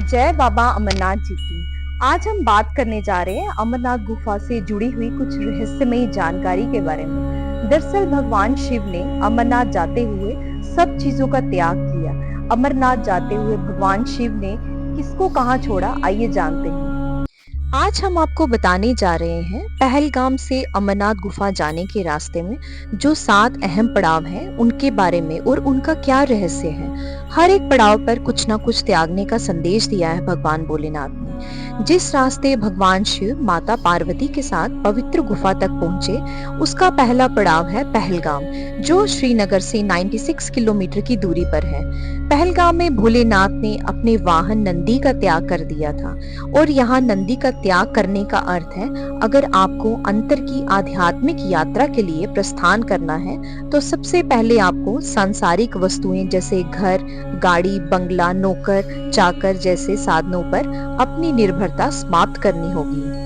जय बाबा अमरनाथ जी की। आज हम बात करने जा रहे हैं अमरनाथ गुफा से जुड़ी हुई कुछ रहस्यमयी जानकारी के बारे में। दरअसल भगवान शिव ने अमरनाथ जाते हुए सब चीजों का त्याग किया। अमरनाथ जाते हुए भगवान शिव ने किसको कहाँ छोड़ा, आइए जानते हैं। आज हम आपको बताने जा रहे हैं पहलगाम से अमरनाथ गुफा जाने के रास्ते में जो 7 अहम पड़ाव हैं उनके बारे में और उनका क्या रहस्य है। हर एक पड़ाव पर कुछ ना कुछ त्यागने का संदेश दिया है भगवान भोलेनाथ ने। जिस रास्ते भगवान शिव माता पार्वती के साथ पवित्र गुफा तक पहुंचे उसका पहला पड़ाव है पहलगाम, जो श्रीनगर से 96 किलोमीटर की दूरी पर है। पहलगाम में भोलेनाथ ने अपने वाहन नंदी का त्याग कर दिया था और यहाँ नंदी का त्याग करने का अर्थ है अगर आपको अंतर की आध्यात्मिक यात्रा के लिए प्रस्थान करना है तो सबसे पहले आपको सांसारिक वस्तुएं जैसे घर, गाड़ी, बंगला, नौकर, चाकर जैसे साधनों पर अपनी निर्भरता समाप्त करनी होगी।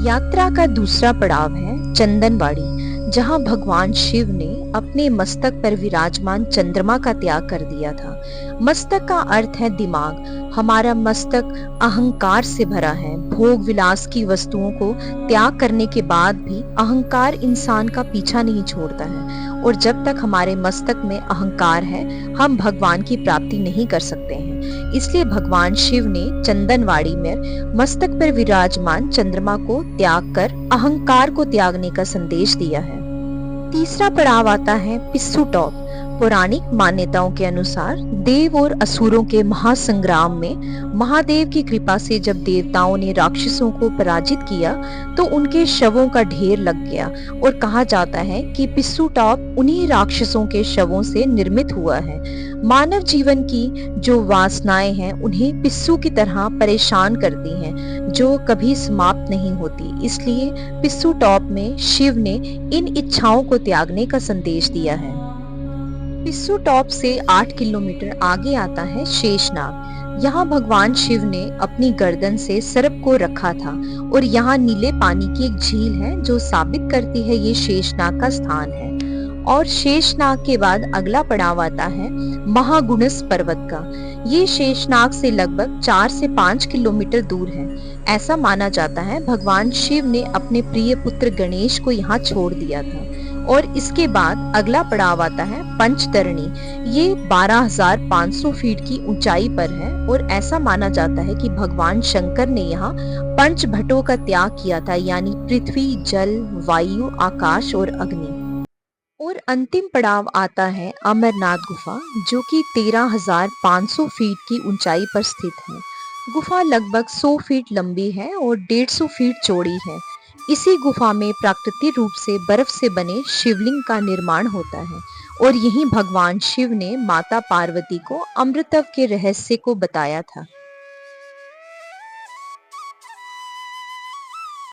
यात्रा का दूसरा पड़ाव है चंदनवाड़ी, जहां भगवान शिव ने अपने मस्तक पर विराजमान चंद्रमा का त्याग कर दिया था। मस्तक का अर्थ है दिमाग। हमारा मस्तक अहंकार से भरा है। भोग विलास की वस्तुओं को त्याग करने के बाद भी अहंकार इंसान का पीछा नहीं छोड़ता है और जब तक हमारे मस्तक में अहंकार है हम भगवान की प्राप्ति नहीं कर सकते हैं। इसलिए भगवान शिव ने चंदनवाड़ी में मस्तक पर विराजमान चंद्रमा को त्याग कर अहंकार को त्यागने का संदेश दिया है। तीसरा पड़ाव आता है पिस्सू टॉप। पौराणिक मान्यताओं के अनुसार देव और असुरों के महासंग्राम में महादेव की कृपा से जब देवताओं ने राक्षसों को पराजित किया तो उनके शवों का ढेर लग गया और कहा जाता है कि पिस्सू टॉप उन्हीं राक्षसों के शवों से निर्मित हुआ है। मानव जीवन की जो वासनाएं हैं उन्हें पिस्सू की तरह परेशान करती हैं जो कभी समाप्त नहीं होती। इसलिए पिस्सू टॉप में शिव ने इन इच्छाओं को त्यागने का संदेश दिया है। पिस्सू टॉप से 8 किलोमीटर आगे आता है शेषनाग। यहाँ भगवान शिव ने अपनी गर्दन से सर्प को रखा था और यहाँ नीले पानी की एक झील है जो साबित करती है ये शेषनाग का स्थान है। और शेषनाग के बाद अगला पड़ाव आता है महागुणस पर्वत का। ये शेषनाग से लगभग 4 से 5 किलोमीटर दूर है। ऐसा माना जाता है भगवान शिव ने अपने प्रिय पुत्र गणेश को यहाँ छोड़ दिया था। और इसके बाद अगला पड़ाव आता है पंचतरणी। ये 12,500 फीट की ऊंचाई पर है और ऐसा माना जाता है कि भगवान शंकर ने यहाँ पंच भट्टों का त्याग किया था, यानी पृथ्वी, जल, वायु, आकाश और अग्नि। और अंतिम पड़ाव आता है अमरनाथ गुफा, जो कि 13,500 फीट की ऊंचाई पर स्थित है। गुफा लगभग 100 फीट लंबी है और 150 फीट चौड़ी है। इसी गुफा में प्राकृतिक रूप से बर्फ से बने शिवलिंग का निर्माण होता है और यहीं भगवान शिव ने माता पार्वती को अमृतत्व के रहस्य को बताया था।